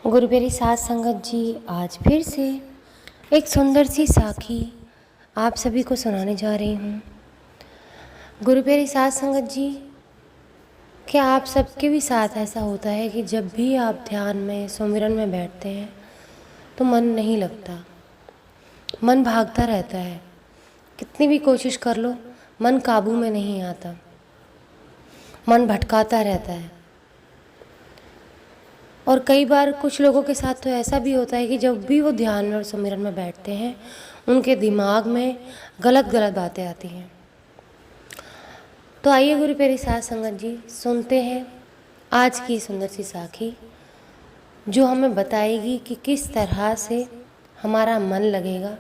गुरु मेरी साथ संगत जी, आज फिर से एक सुंदर सी साखी आप सभी को सुनाने जा रही हूँ। गुरु मेरी साथ संगत जी, क्या आप सबके भी साथ ऐसा होता है कि जब भी आप ध्यान में सुमिरन में बैठते हैं तो मन नहीं लगता, मन भागता रहता है। कितनी भी कोशिश कर लो, मन काबू में नहीं आता, मन भटकाता रहता है। और कई बार कुछ लोगों के साथ तो ऐसा भी होता है कि जब भी वो ध्यान में और सुमिरन में बैठते हैं उनके दिमाग में गलत गलत बातें आती हैं। तो आइए गुरु प्यारी साथ संगत जी, सुनते हैं आज की सुंदर सी साखी जो हमें बताएगी कि किस तरह से हमारा मन लगेगा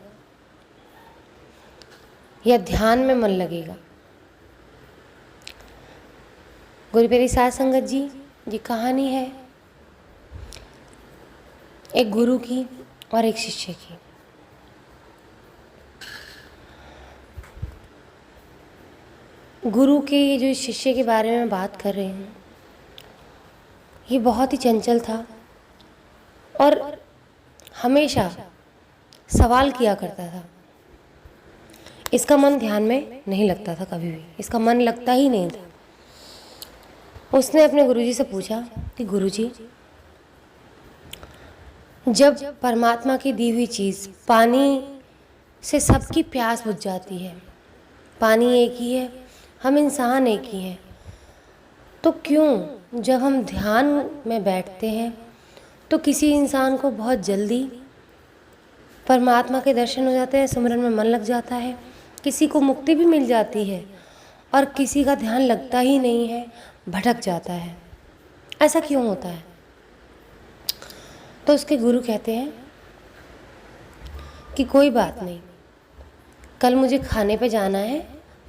या ध्यान में मन लगेगा। गुरु प्यारी साथ संगत जी, ये कहानी है एक गुरु की और एक शिष्य की। गुरु के ये जो शिष्य के बारे में बात कर रहे हैं, ये बहुत ही चंचल था और हमेशा सवाल किया करता था। इसका मन ध्यान में नहीं लगता था, कभी भी इसका मन लगता ही नहीं था। उसने अपने गुरुजी से पूछा कि गुरुजी, जब परमात्मा की दी हुई चीज़ पानी से सबकी प्यास बुझ जाती है, पानी एक ही है, हम इंसान एक ही हैं, तो क्यों जब हम ध्यान में बैठते हैं तो किसी इंसान को बहुत जल्दी परमात्मा के दर्शन हो जाते हैं, सिमरन में मन लग जाता है, किसी को मुक्ति भी मिल जाती है और किसी का ध्यान लगता ही नहीं है, भटक जाता है। ऐसा क्यों होता है? तो उसके गुरु कहते हैं कि कोई बात नहीं, कल मुझे खाने पे जाना है,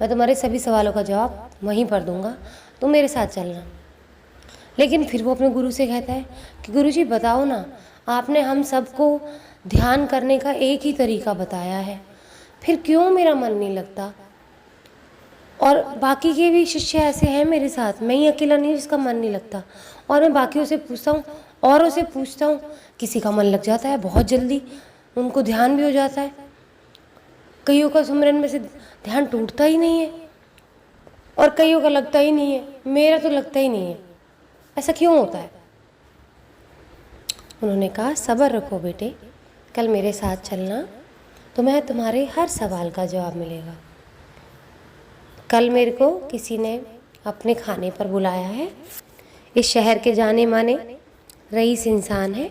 मैं तुम्हारे सभी सवालों का जवाब वहीं पर दूंगा, तुम मेरे साथ चलना। लेकिन फिर वो अपने गुरु से कहता है कि गुरुजी बताओ ना, आपने हम सबको ध्यान करने का एक ही तरीका बताया है, फिर क्यों मेरा मन नहीं लगता? और बाकी के भी शिष्य ऐसे हैं मेरे साथ, मैं ही अकेला नहीं जिसका मन नहीं लगता। और मैं बाकियों से पूछता हूँ, औरों से पूछता हूँ, किसी का मन लग जाता है बहुत जल्दी, उनको ध्यान भी हो जाता है। कईयों का सुमिरन में से ध्यान टूटता ही नहीं है और कईयों का लगता ही नहीं है, मेरा तो लगता ही नहीं है। ऐसा क्यों होता है? उन्होंने कहा, सब्र रखो बेटे, कल मेरे साथ चलना, तुम्हें तुम्हारे हर सवाल का जवाब मिलेगा। कल मेरे को किसी ने अपने खाने पर बुलाया है, इस शहर के जाने माने रईस इंसान है,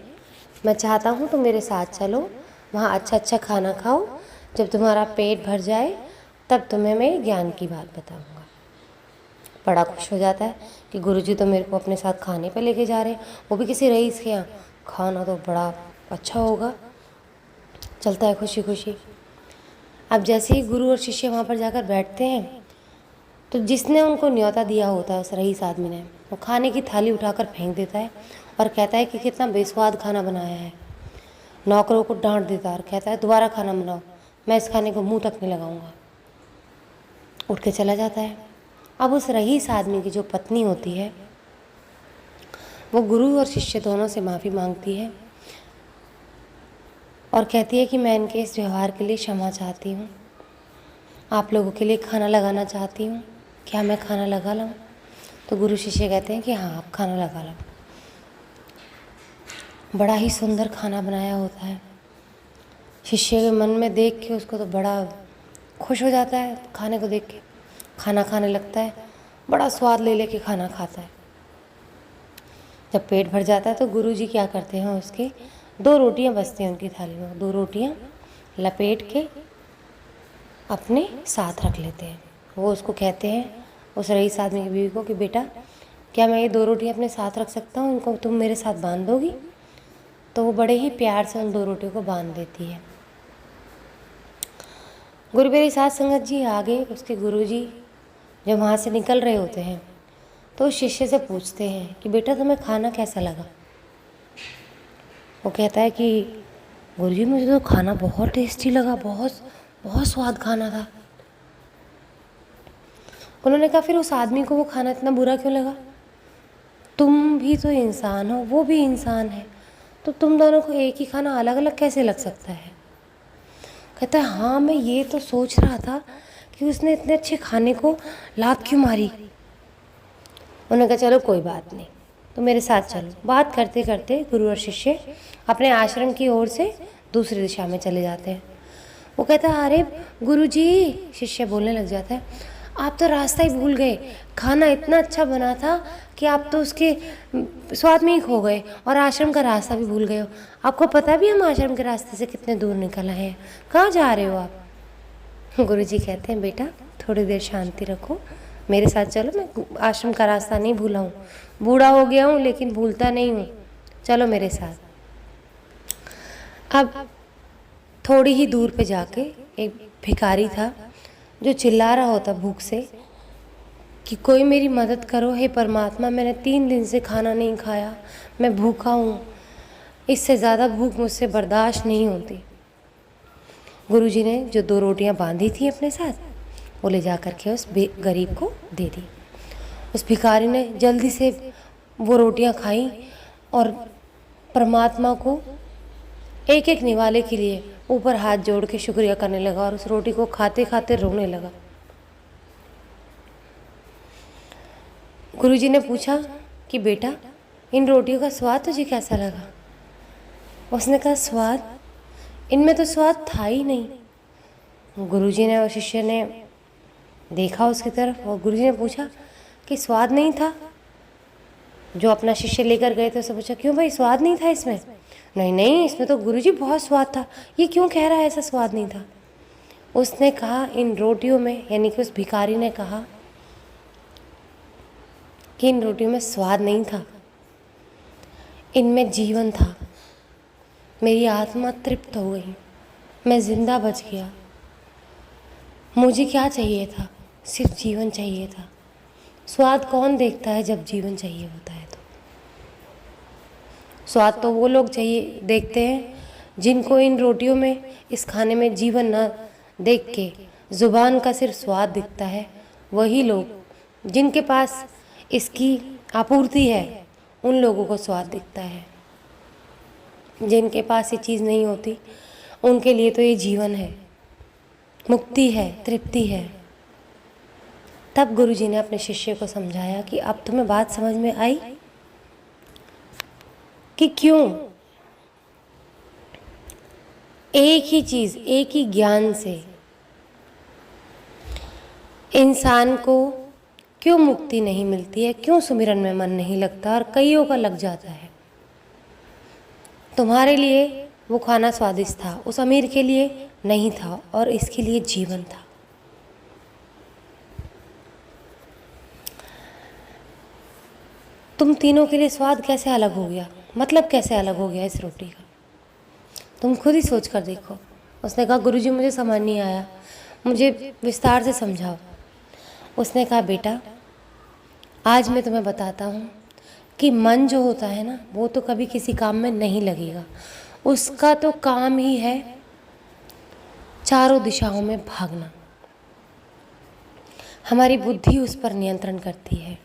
मैं चाहता हूँ तुम मेरे साथ चलो, वहाँ अच्छा अच्छा खाना खाओ, जब तुम्हारा पेट भर जाए तब तुम्हें मैं ज्ञान की बात बताऊँगा। बड़ा खुश हो जाता है कि गुरुजी तो मेरे को अपने साथ खाने पे लेके जा रहे हैं, वो भी किसी रईस के यहाँ, खाना तो बड़ा अच्छा होगा। चलता है खुशी खुशी। अब जैसे ही गुरु और शिष्य वहाँ पर जाकर बैठते हैं तो जिसने उनको न्योता दिया होता है, उस रईस आदमी ने, वो खाने की थाली उठाकर फेंक देता है और कहता है कि कितना बेस्वाद खाना बनाया है। नौकरों को डांट देता है और कहता है दोबारा खाना बनाओ, मैं इस खाने को मुंह तक नहीं लगाऊंगा। उठ के चला जाता है। अब उस रईस आदमी की जो पत्नी होती है वो गुरु और शिष्य दोनों से माफ़ी मांगती है और कहती है कि मैं इनके इस व्यवहार के लिए क्षमा चाहती हूँ, आप लोगों के लिए खाना लगाना चाहती हूँ, क्या मैं खाना लगा लाऊं? तो गुरु शिष्य कहते हैं कि हाँ, आप खाना लगा लो। बड़ा ही सुंदर खाना बनाया होता है। शिष्य के मन में देख के उसको तो बड़ा खुश हो जाता है, खाने को देख के खाना खाने लगता है, बड़ा स्वाद ले लेके खाना खाता है। जब पेट भर जाता है तो गुरुजी क्या करते हैं, उसके 2 रोटियां बचती हैं उनकी थाली में, 2 रोटियां लपेट के अपने साथ रख लेते हैं। वो उसको कहते हैं, उस रईस आदमी की बीवी को, कि बेटा क्या मैं ये 2 रोटियां अपने साथ रख सकता हूँ, इनको तुम मेरे साथ बांध दोगी? तो वो बड़े ही प्यार से उन 2 रोटियों को बांध देती है। गुरु मेरी साथ संगत जी, आगे उसके गुरुजी जब वहाँ से निकल रहे होते हैं तो उस शिष्य से पूछते हैं कि बेटा तुम्हें खाना कैसा लगा? वो कहता है कि गुरुजी मुझे तो खाना बहुत टेस्टी लगा, बहुत बहुत स्वाद खाना था। उन्होंने कहा फिर उस आदमी को वो खाना इतना बुरा क्यों लगा? तुम भी तो इंसान हो, वो भी इंसान है, तो तुम दोनों को एक ही खाना अलग अलग कैसे लग सकता है? कहता है हाँ, मैं ये तो सोच रहा था कि उसने इतने अच्छे खाने को लात क्यों मारी। उन्होंने कहा चलो कोई बात नहीं, तो मेरे साथ चलो। बात करते करते गुरु और शिष्य अपने आश्रम की ओर से दूसरी दिशा में चले जाते हैं। वो कहता है अरे गुरुजी, शिष्य बोलने लग जाता है, आप तो रास्ता ही भूल गए। खाना इतना अच्छा बना था कि आप तो उसके स्वाद में ही खो गए और आश्रम का रास्ता भी भूल गए हो। आपको पता भी हम आश्रम के रास्ते से कितने दूर निकल आए हैं, कहाँ जा रहे हो आप? गुरुजी कहते हैं बेटा थोड़ी देर शांति रखो, मेरे साथ चलो, मैं आश्रम का रास्ता नहीं भूला हूँ, बूढ़ा हो गया हूँ लेकिन भूलता नहीं हूँ, चलो मेरे साथ। अब थोड़ी ही दूर पे जाके एक भिखारी था जो चिल्ला रहा होता भूख से कि कोई मेरी मदद करो, हे परमात्मा, मैंने 3 दिन से खाना नहीं खाया, मैं भूखा हूँ, इससे ज़्यादा भूख मुझसे बर्दाश्त नहीं होती। गुरुजी ने जो 2 रोटियाँ बांधी थी अपने साथ, वो ले जा कर के उस गरीब को दे दी। उस भिखारी ने जल्दी से वो रोटियाँ खाई और परमात्मा को एक एक निवाले के लिए ऊपर हाथ जोड़ के शुक्रिया करने लगा और उस रोटी को खाते खाते रोने लगा। गुरुजी ने पूछा कि बेटा इन रोटियों का स्वाद तुझे कैसा लगा? उसने कहा स्वाद, इनमें तो स्वाद था ही नहीं। गुरुजी ने और शिष्य ने देखा उसकी तरफ और गुरुजी ने पूछा कि स्वाद नहीं था? जो अपना शिष्य लेकर गए थे उससे पूछा क्यों भाई, स्वाद नहीं था इसमें? नहीं नहीं, इसमें तो गुरुजी बहुत स्वाद था। ये क्यों कह रहा है ऐसा स्वाद नहीं था? उसने कहा इन रोटियों में, यानी कि उस भिखारी ने कहा कि इन रोटियों में स्वाद नहीं था, इनमें जीवन था। मेरी आत्मा तृप्त हो गई, मैं जिंदा बच गया। मुझे क्या चाहिए था? सिर्फ जीवन चाहिए था। स्वाद कौन देखता है जब जीवन चाहिए होता है? तो स्वाद तो वो लोग चाहिए देखते हैं जिनको इन रोटियों में, इस खाने में जीवन न देख के ज़ुबान का सिर्फ स्वाद दिखता है। वही लोग जिनके पास इसकी आपूर्ति है, उन लोगों को स्वाद दिखता है। जिनके पास ये चीज़ नहीं होती, उनके लिए तो ये जीवन है, मुक्ति है, तृप्ति है। तब गुरुजी ने अपने शिष्य को समझाया कि अब तुम्हें बात समझ में आई कि क्यों एक ही चीज़, एक ही ज्ञान से इंसान को क्यों मुक्ति नहीं मिलती है, क्यों सुमिरन में मन नहीं लगता और कईयों का लग जाता है। तुम्हारे लिए वो खाना स्वादिष्ट था, उस अमीर के लिए नहीं था, और इसके लिए जीवन था। तुम तीनों के लिए स्वाद कैसे अलग हो गया, मतलब कैसे अलग हो गया इस रोटी का? तुम खुद ही सोच कर देखो। उसने कहा गुरुजी मुझे समझ नहीं आया, मुझे विस्तार से समझाओ। उसने कहा बेटा आज मैं तुम्हें बताता हूँ कि मन जो होता है ना, वो तो कभी किसी काम में नहीं लगेगा। उसका तो काम ही है चारों दिशाओं में भागना। हमारी बुद्धि उस पर नियंत्रण करती है।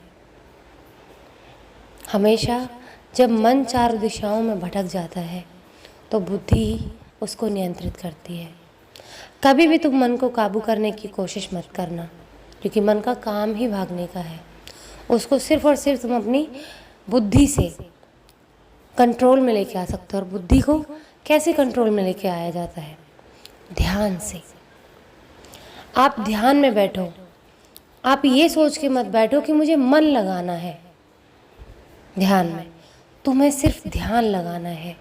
हमेशा जब मन चारों दिशाओं में भटक जाता है तो बुद्धि उसको नियंत्रित करती है। कभी भी तुम मन को काबू करने की कोशिश मत करना, क्योंकि मन का काम ही भागने का है। उसको सिर्फ और सिर्फ तुम अपनी बुद्धि से कंट्रोल में लेके आ सकते हो। और बुद्धि को कैसे कंट्रोल में लेके आया जाता है? ध्यान से। आप ध्यान में बैठो, आप ये सोच के मत बैठो कि मुझे मन लगाना है ध्यान में। तुम्हें सिर्फ ध्यान लगाना है।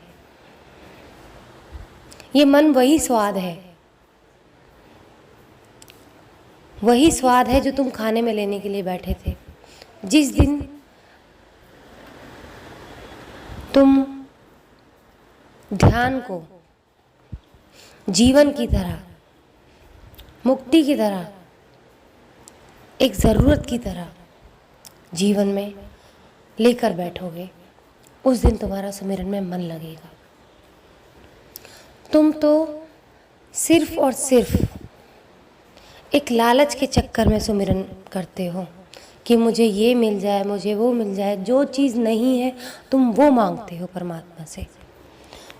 ये मन वही स्वाद है, वही स्वाद है जो तुम खाने में लेने के लिए बैठे थे। जिस दिन तुम ध्यान को जीवन की तरह, मुक्ति की तरह, एक ज़रूरत की तरह जीवन में लेकर बैठोगे, उस दिन तुम्हारा सुमिरन में मन लगेगा। तुम तो सिर्फ और सिर्फ एक लालच के चक्कर में सुमिरन करते हो कि मुझे ये मिल जाए, मुझे वो मिल जाए। जो चीज़ नहीं है तुम वो मांगते हो परमात्मा से।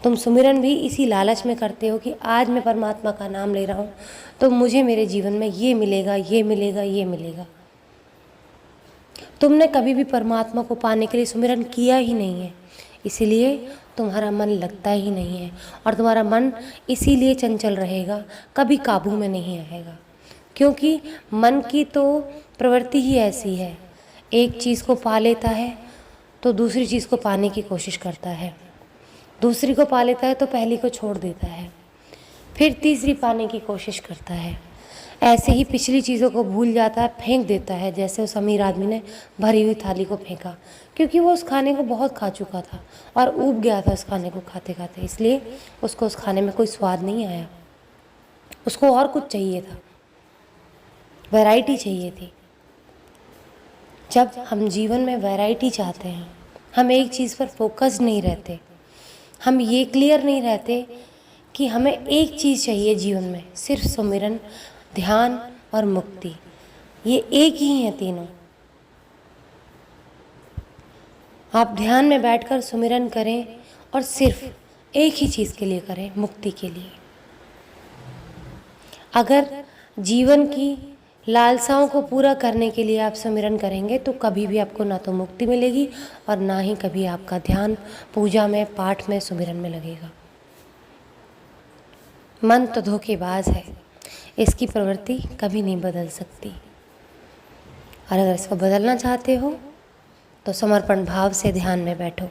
तुम सुमिरन भी इसी लालच में करते हो कि आज मैं परमात्मा का नाम ले रहा हूँ तो मुझे मेरे जीवन में ये मिलेगा, ये मिलेगा, ये मिलेगा। तुमने कभी भी परमात्मा को पाने के लिए सुमिरन किया ही नहीं है, इसीलिए तुम्हारा मन लगता ही नहीं है और तुम्हारा मन इसीलिए चंचल रहेगा, कभी काबू में नहीं आएगा। क्योंकि मन की तो प्रवृत्ति ही ऐसी है, एक चीज़ को पा लेता है तो दूसरी चीज़ को पाने की कोशिश करता है, दूसरी को पा लेता है तो पहली को छोड़ देता है, फिर तीसरी पाने की कोशिश करता है। ऐसे ही पिछली चीज़ों को भूल जाता है, फेंक देता है। जैसे उस अमीर आदमी ने भरी हुई थाली को फेंका, क्योंकि वो उस खाने को बहुत खा चुका था और ऊब गया था उस खाने को खाते खाते, इसलिए उसको उस खाने में कोई स्वाद नहीं आया। उसको और कुछ चाहिए था, वैरायटी चाहिए थी। जब हम जीवन में वैरायटी चाहते हैं, हम एक चीज़ पर फोकस नहीं रहते, हम ये क्लियर नहीं रहते कि हमें एक चीज़ चाहिए जीवन में, सिर्फ सुमिरन, ध्यान और मुक्ति, ये एक ही हैं तीनों। आप ध्यान में बैठकर सुमिरन करें और सिर्फ एक ही चीज़ के लिए करें, मुक्ति के लिए। अगर जीवन की लालसाओं को पूरा करने के लिए आप सुमिरन करेंगे तो कभी भी आपको ना तो मुक्ति मिलेगी और ना ही कभी आपका ध्यान पूजा में, पाठ में, सुमिरन में लगेगा। मन तो धोखेबाज है, इसकी प्रवृत्ति कभी नहीं बदल सकती। और अगर इसको बदलना चाहते हो तो समर्पण भाव से ध्यान में बैठो,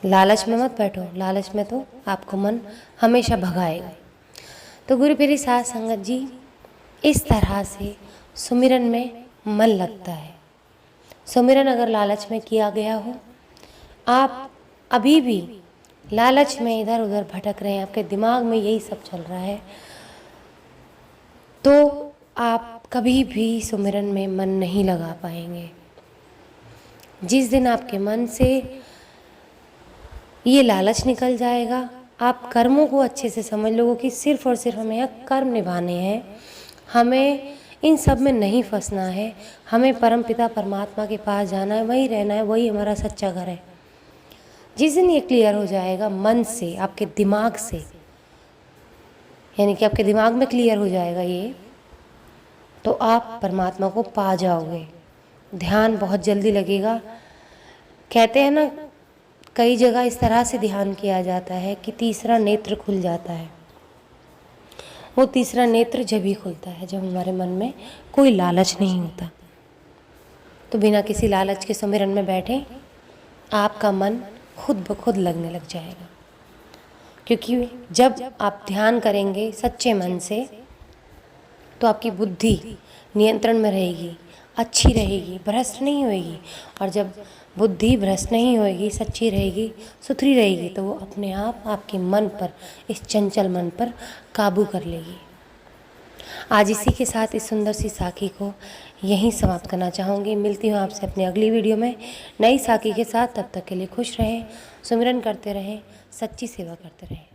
लालच में मत बैठो, लालच में तो आपको मन हमेशा भगाएगा। तो गुरु प्यारी साध संगत जी, इस तरह से सुमिरन में मन लगता है। सुमिरन अगर लालच में किया गया हो, आप अभी भी लालच में इधर उधर भटक रहे हैं, आपके दिमाग में यही सब चल रहा है, तो आप कभी भी सुमिरन में मन नहीं लगा पाएंगे। जिस दिन आपके मन से ये लालच निकल जाएगा, आप कर्मों को अच्छे से समझ लोगे कि सिर्फ और सिर्फ हमें यहाँ कर्म निभाने हैं, हमें इन सब में नहीं फंसना है, हमें परमपिता परमात्मा के पास जाना है, वहीं रहना है, वही हमारा सच्चा घर है। जिस दिन ये क्लियर हो जाएगा मन से, आपके दिमाग से, यानी कि आपके दिमाग में क्लियर हो जाएगा ये, तो आप परमात्मा को पा जाओगे। ध्यान बहुत जल्दी लगेगा। कहते हैं ना, कई जगह इस तरह से ध्यान किया जाता है कि तीसरा नेत्र खुल जाता है। वो तीसरा नेत्र जब ही खुलता है जब हमारे मन में कोई लालच नहीं होता। तो बिना किसी लालच के सुमिरन में बैठे, आपका मन खुद ब खुद लगने लग जाएगा। क्योंकि जब आप ध्यान करेंगे सच्चे मन से तो आपकी बुद्धि नियंत्रण में रहेगी, अच्छी रहेगी, भ्रष्ट नहीं होएगी। और जब बुद्धि भ्रष्ट नहीं होएगी, सच्ची रहेगी, सुथरी रहेगी, तो वो अपने आप आपके मन पर, इस चंचल मन पर काबू कर लेगी। आज इसी के साथ इस सुंदर सी साखी को यहीं समाप्त करना चाहूँगी। मिलती हूँ आपसे अपनी अगली वीडियो में नई साखी के साथ। तब तक के लिए खुश रहें, सुमिरन करते रहें, सच्ची सेवा करते रहें।